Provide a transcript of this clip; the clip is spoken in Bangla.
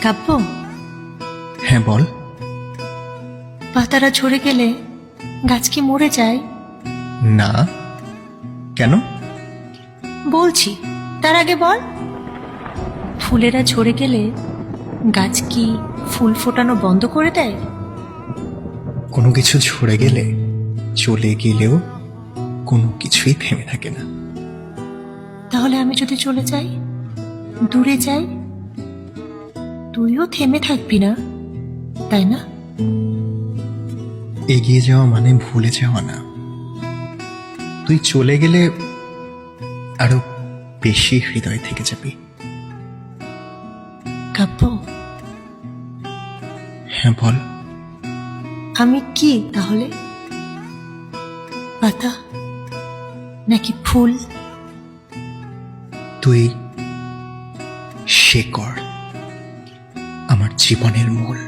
কাব্য, হ্যাঁ বল। পাতারা ঝরে গেলে গাছ কি মরে যায়? না, কেন? বলছি, তার আগে বল। ফুলেরা ঝরে গেলে গাছ কি ফুল ফোটানো বন্ধ করে দেয়? কোনো কিছু ঝরে গেলে, চলে গেলেও কোনো কিছুই থেমে থাকে না। তাহলে আমি যদি চলে যাই, দূরে যাই, তুইও থেমে থাকবি না, তাই না? এগিয়ে যাওয়া মানে ভুলে যাওয়া না। তুই চলে গেলে আরো বেশি হৃদয় থেকে যাবি। কাব্য, হ্যাঁ বল। আমি কি তাহলে? পাতা নাকি ফুল? তুই শেকড়, আমার জীবনের মূল।